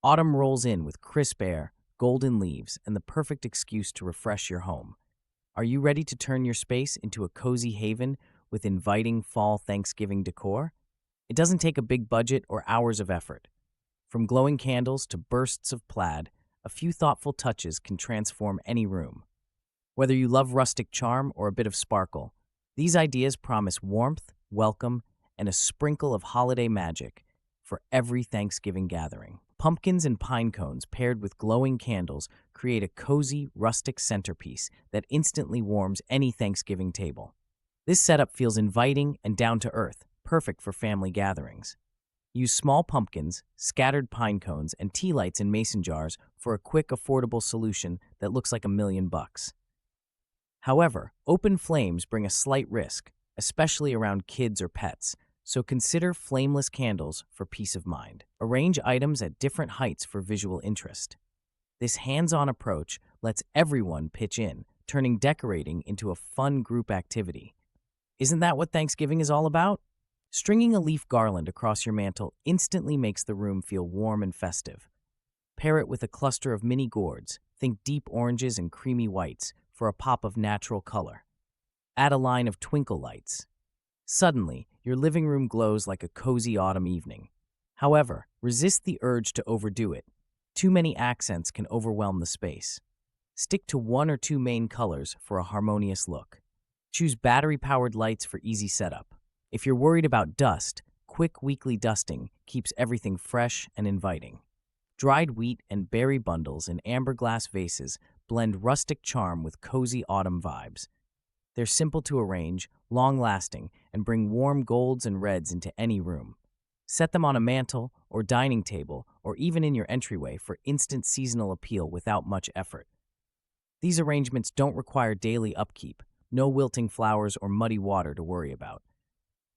Autumn rolls in with crisp air, golden leaves, and the perfect excuse to refresh your home. Are you ready to turn your space into a cozy haven with inviting fall Thanksgiving decor? It doesn't take a big budget or hours of effort. From glowing candles to bursts of plaid, a few thoughtful touches can transform any room. Whether you love rustic charm or a bit of sparkle, these ideas promise warmth, welcome, and a sprinkle of holiday magic for every Thanksgiving gathering. Pumpkins and pine cones paired with glowing candles create a cozy, rustic centerpiece that instantly warms any Thanksgiving table. This setup feels inviting and down to earth, perfect for family gatherings. Use small pumpkins, scattered pine cones, and tea lights in mason jars for a quick, affordable solution that looks like $1,000,000. However, open flames bring a slight risk, especially around kids or pets, so consider flameless candles for peace of mind. Arrange items at different heights for visual interest. This hands-on approach lets everyone pitch in, turning decorating into a fun group activity. Isn't that what Thanksgiving is all about? Stringing a leaf garland across your mantel instantly makes the room feel warm and festive. Pair it with a cluster of mini gourds, think deep oranges and creamy whites, for a pop of natural color. Add a line of twinkle lights. Suddenly, your living room glows like a cozy autumn evening. However, resist the urge to overdo it. Too many accents can overwhelm the space. Stick to one or two main colors for a harmonious look. Choose battery-powered lights for easy setup. If you're worried about dust, quick weekly dusting keeps everything fresh and inviting. Dried wheat and berry bundles in amber glass vases blend rustic charm with cozy autumn vibes. They're simple to arrange, long-lasting, and bring warm golds and reds into any room. Set them on a mantel or dining table or even in your entryway for instant seasonal appeal without much effort. These arrangements don't require daily upkeep, no wilting flowers or muddy water to worry about.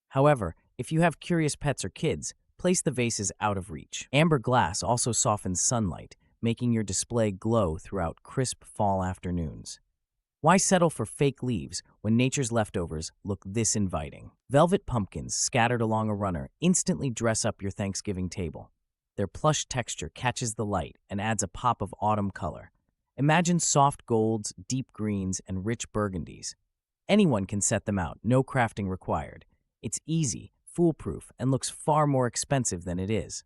However, if you have curious pets or kids, place the vases out of reach. Amber glass also softens sunlight, making your display glow throughout crisp fall afternoons. Why settle for fake leaves when nature's leftovers look this inviting? Velvet pumpkins scattered along a runner instantly dress up your Thanksgiving table. Their plush texture catches the light and adds a pop of autumn color. Imagine soft golds, deep greens, and rich burgundies. Anyone can set them out, no crafting required. It's easy, foolproof, and looks far more expensive than it is.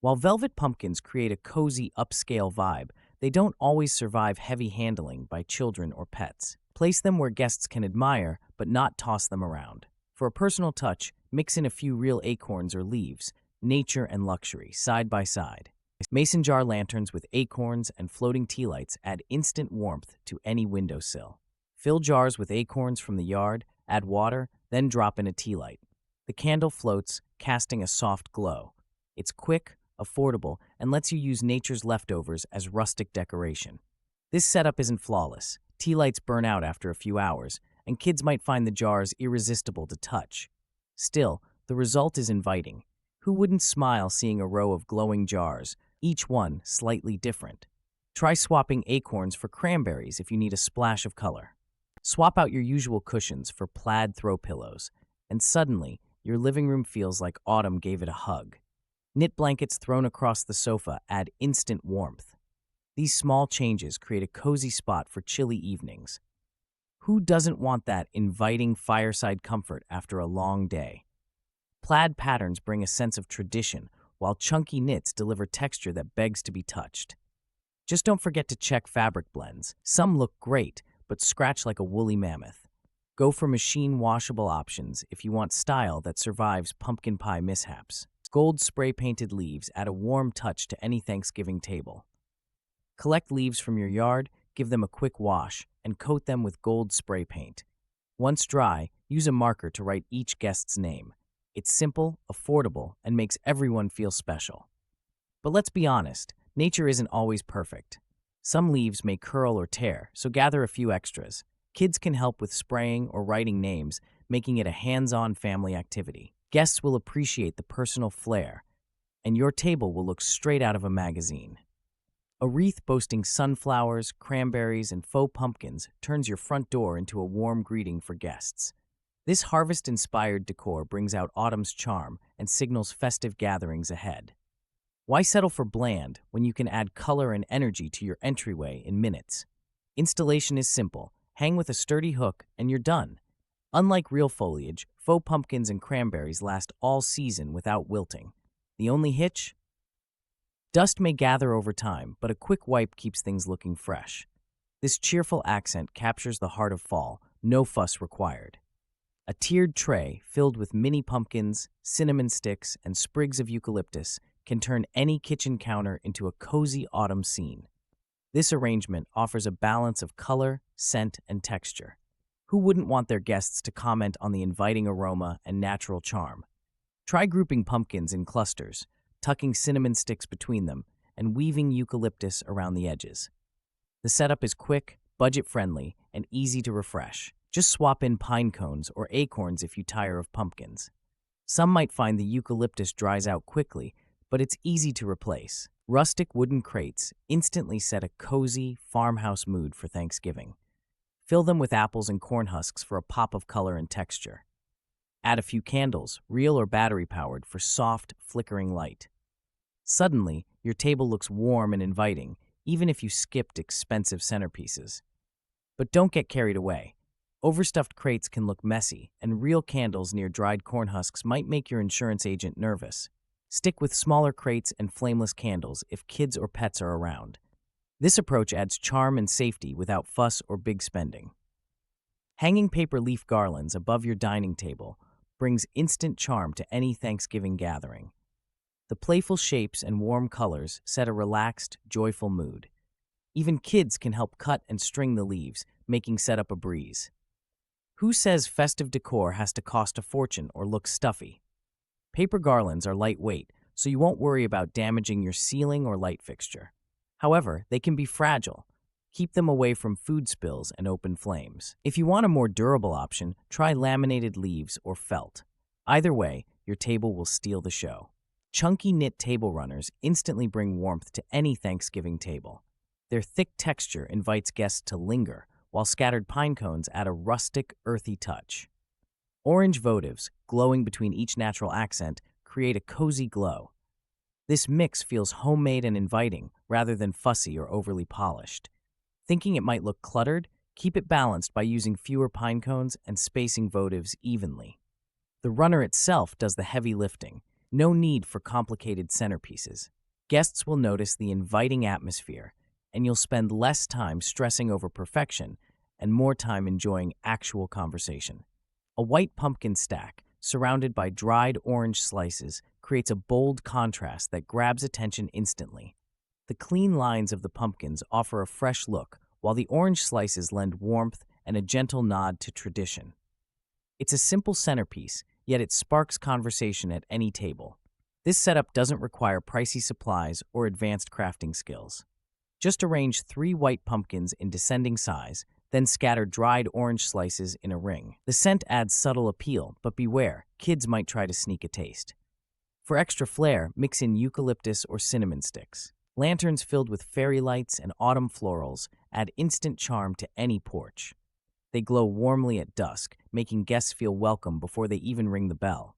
While velvet pumpkins create a cozy, upscale vibe, they don't always survive heavy handling by children or pets. Place them where guests can admire, but not toss them around. For a personal touch, mix in a few real acorns or leaves, nature and luxury, side by side. Mason jar lanterns with acorns and floating tea lights add instant warmth to any windowsill. Fill jars with acorns from the yard, add water, then drop in a tea light. The candle floats, casting a soft glow. It's quick, affordable, and lets you use nature's leftovers as rustic decoration. This setup isn't flawless. Tea lights burn out after a few hours, and kids might find the jars irresistible to touch. Still, the result is inviting. Who wouldn't smile seeing a row of glowing jars, each one slightly different? Try swapping acorns for cranberries if you need a splash of color. Swap out your usual cushions for plaid throw pillows, and suddenly, your living room feels like autumn gave it a hug. Knit blankets thrown across the sofa add instant warmth. These small changes create a cozy spot for chilly evenings. Who doesn't want that inviting fireside comfort after a long day? Plaid patterns bring a sense of tradition, while chunky knits deliver texture that begs to be touched. Just don't forget to check fabric blends. Some look great, but scratch like a woolly mammoth. Go for machine washable options if you want style that survives pumpkin pie mishaps. Gold spray-painted leaves add a warm touch to any Thanksgiving table. Collect leaves from your yard, give them a quick wash, and coat them with gold spray paint. Once dry, use a marker to write each guest's name. It's simple, affordable, and makes everyone feel special. But let's be honest, nature isn't always perfect. Some leaves may curl or tear, so gather a few extras. Kids can help with spraying or writing names, making it a hands-on family activity. Guests will appreciate the personal flair, and your table will look straight out of a magazine. A wreath boasting sunflowers, cranberries, and faux pumpkins turns your front door into a warm greeting for guests. This harvest-inspired decor brings out autumn's charm and signals festive gatherings ahead. Why settle for bland when you can add color and energy to your entryway in minutes? Installation is simple. Hang with a sturdy hook and you're done. Unlike real foliage, faux pumpkins and cranberries last all season without wilting. The only hitch? Dust may gather over time, but a quick wipe keeps things looking fresh. This cheerful accent captures the heart of fall, no fuss required. A tiered tray filled with mini pumpkins, cinnamon sticks, and sprigs of eucalyptus can turn any kitchen counter into a cozy autumn scene. This arrangement offers a balance of color, scent, and texture. Who wouldn't want their guests to comment on the inviting aroma and natural charm? Try grouping pumpkins in clusters, tucking cinnamon sticks between them, and weaving eucalyptus around the edges. The setup is quick, budget-friendly, and easy to refresh. Just swap in pine cones or acorns if you tire of pumpkins. Some might find the eucalyptus dries out quickly, but it's easy to replace. Rustic wooden crates instantly set a cozy farmhouse mood for Thanksgiving. Fill them with apples and corn husks for a pop of color and texture. Add a few candles, real or battery-powered, for soft, flickering light. Suddenly, your table looks warm and inviting, even if you skipped expensive centerpieces. But don't get carried away. Overstuffed crates can look messy, and real candles near dried corn husks might make your insurance agent nervous. Stick with smaller crates and flameless candles if kids or pets are around. This approach adds charm and safety without fuss or big spending. Hanging paper leaf garlands above your dining table brings instant charm to any Thanksgiving gathering. The playful shapes and warm colors set a relaxed, joyful mood. Even kids can help cut and string the leaves, making setup a breeze. Who says festive decor has to cost a fortune or look stuffy? Paper garlands are lightweight, so you won't worry about damaging your ceiling or light fixture. However, they can be fragile. Keep them away from food spills and open flames. If you want a more durable option, try laminated leaves or felt. Either way, your table will steal the show. Chunky knit table runners instantly bring warmth to any Thanksgiving table. Their thick texture invites guests to linger, while scattered pine cones add a rustic, earthy touch. Orange votives, glowing between each natural accent, create a cozy glow. This mix feels homemade and inviting, rather than fussy or overly polished. Thinking it might look cluttered? Keep it balanced by using fewer pine cones and spacing votives evenly. The runner itself does the heavy lifting. No need for complicated centerpieces. Guests will notice the inviting atmosphere, and you'll spend less time stressing over perfection and more time enjoying actual conversation. A white pumpkin stack, surrounded by dried orange slices, creates a bold contrast that grabs attention instantly. The clean lines of the pumpkins offer a fresh look, while the orange slices lend warmth and a gentle nod to tradition. It's a simple centerpiece, yet it sparks conversation at any table. This setup doesn't require pricey supplies or advanced crafting skills. Just arrange 3 white pumpkins in descending size, then scatter dried orange slices in a ring. The scent adds subtle appeal, but beware, kids might try to sneak a taste. For extra flair, mix in eucalyptus or cinnamon sticks. Lanterns filled with fairy lights and autumn florals add instant charm to any porch. They glow warmly at dusk, making guests feel welcome before they even ring the bell.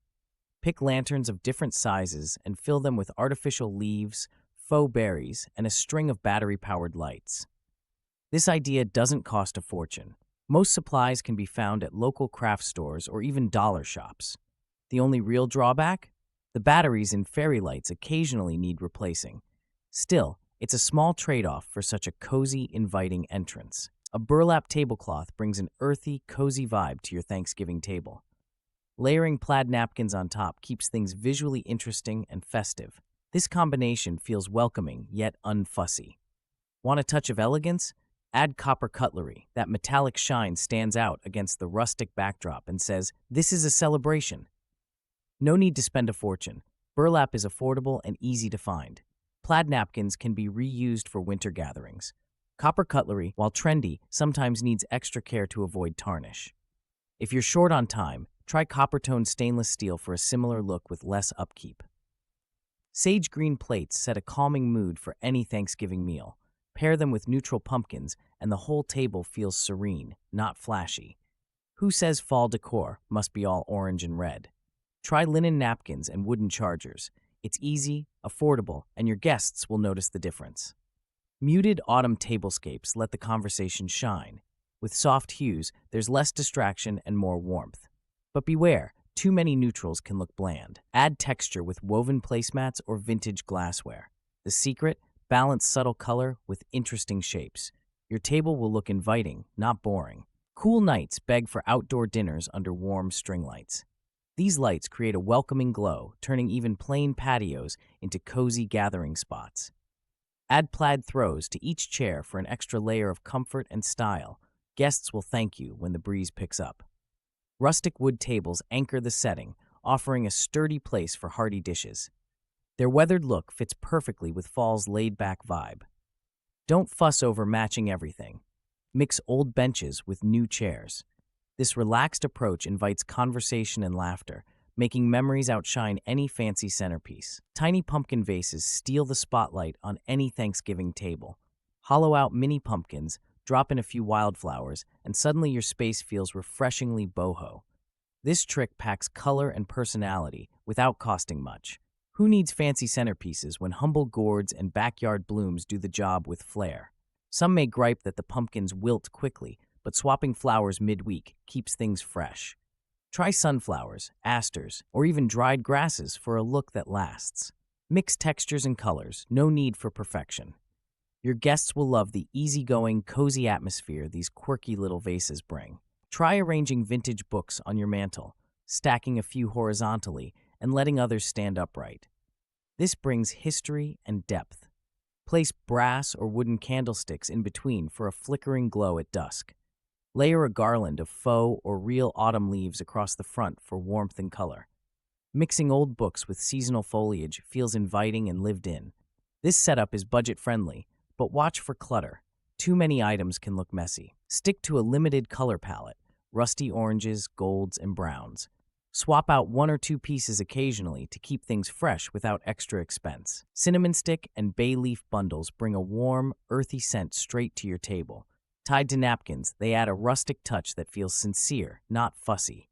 Pick lanterns of different sizes and fill them with artificial leaves, faux berries, and a string of battery-powered lights. This idea doesn't cost a fortune. Most supplies can be found at local craft stores or even dollar shops. The only real drawback? The batteries in fairy lights occasionally need replacing. Still, it's a small trade-off for such a cozy, inviting entrance. A burlap tablecloth brings an earthy, cozy vibe to your Thanksgiving table. Layering plaid napkins on top keeps things visually interesting and festive. This combination feels welcoming yet unfussy. Want a touch of elegance? Add copper cutlery. That metallic shine stands out against the rustic backdrop and says, "This is a celebration." No need to spend a fortune. Burlap is affordable and easy to find. Plaid napkins can be reused for winter gatherings. Copper cutlery, while trendy, sometimes needs extra care to avoid tarnish. If you're short on time, try copper-toned stainless steel for a similar look with less upkeep. Sage green plates set a calming mood for any Thanksgiving meal. Pair them with neutral pumpkins, and the whole table feels serene, not flashy. Who says fall decor must be all orange and red? Try linen napkins and wooden chargers. It's easy, affordable, and your guests will notice the difference. Muted autumn tablescapes let the conversation shine. With soft hues, there's less distraction and more warmth. But beware, too many neutrals can look bland. Add texture with woven placemats or vintage glassware. The secret? Balance subtle color with interesting shapes. Your table will look inviting, not boring. Cool nights beg for outdoor dinners under warm string lights. These lights create a welcoming glow, turning even plain patios into cozy gathering spots. Add plaid throws to each chair for an extra layer of comfort and style. Guests will thank you when the breeze picks up. Rustic wood tables anchor the setting, offering a sturdy place for hearty dishes. Their weathered look fits perfectly with fall's laid-back vibe. Don't fuss over matching everything. Mix old benches with new chairs. This relaxed approach invites conversation and laughter, making memories outshine any fancy centerpiece. Tiny pumpkin vases steal the spotlight on any Thanksgiving table. Hollow out mini pumpkins, drop in a few wildflowers, and suddenly your space feels refreshingly boho. This trick packs color and personality without costing much. Who needs fancy centerpieces when humble gourds and backyard blooms do the job with flair? Some may gripe that the pumpkins wilt quickly, but swapping flowers midweek keeps things fresh. Try sunflowers, asters, or even dried grasses for a look that lasts. Mix textures and colors, no need for perfection. Your guests will love the easygoing, cozy atmosphere these quirky little vases bring. Try arranging vintage books on your mantel, stacking a few horizontally and letting others stand upright. This brings history and depth. Place brass or wooden candlesticks in between for a flickering glow at dusk. Layer a garland of faux or real autumn leaves across the front for warmth and color. Mixing old books with seasonal foliage feels inviting and lived in. This setup is budget-friendly, but watch for clutter. Too many items can look messy. Stick to a limited color palette, rusty oranges, golds, and browns. Swap out one or two pieces occasionally to keep things fresh without extra expense. Cinnamon stick and bay leaf bundles bring a warm, earthy scent straight to your table. Tied to napkins, they add a rustic touch that feels sincere, not fussy.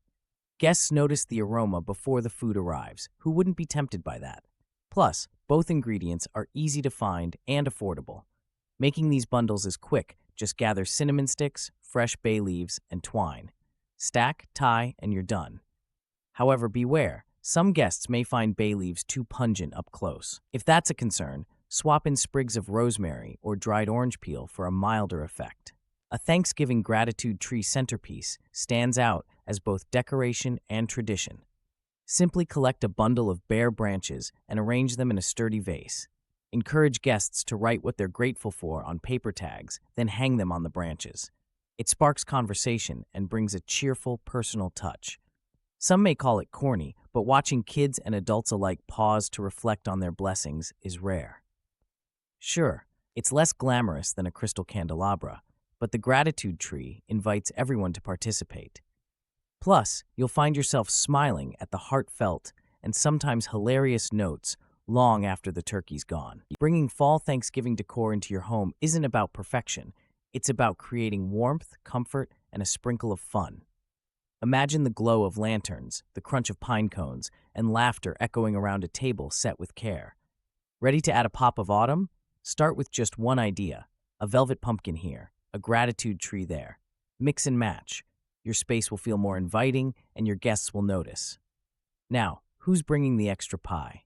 Guests notice the aroma before the food arrives. Who wouldn't be tempted by that? Plus, both ingredients are easy to find and affordable. Making these bundles is quick. Just gather cinnamon sticks, fresh bay leaves, and twine. Stack, tie, and you're done. However, beware. Some guests may find bay leaves too pungent up close. If that's a concern, swap in sprigs of rosemary or dried orange peel for a milder effect. A Thanksgiving gratitude tree centerpiece stands out as both decoration and tradition. Simply collect a bundle of bare branches and arrange them in a sturdy vase. Encourage guests to write what they're grateful for on paper tags, then hang them on the branches. It sparks conversation and brings a cheerful, personal touch. Some may call it corny, but watching kids and adults alike pause to reflect on their blessings is rare. Sure, it's less glamorous than a crystal candelabra, but the gratitude tree invites everyone to participate. Plus, you'll find yourself smiling at the heartfelt and sometimes hilarious notes long after the turkey's gone. Bringing fall Thanksgiving decor into your home isn't about perfection. It's about creating warmth, comfort, and a sprinkle of fun. Imagine the glow of lanterns, the crunch of pine cones, and laughter echoing around a table set with care. Ready to add a pop of autumn? Start with just one idea. A velvet pumpkin here, a gratitude tree there. Mix and match. Your space will feel more inviting, and your guests will notice. Now, who's bringing the extra pie?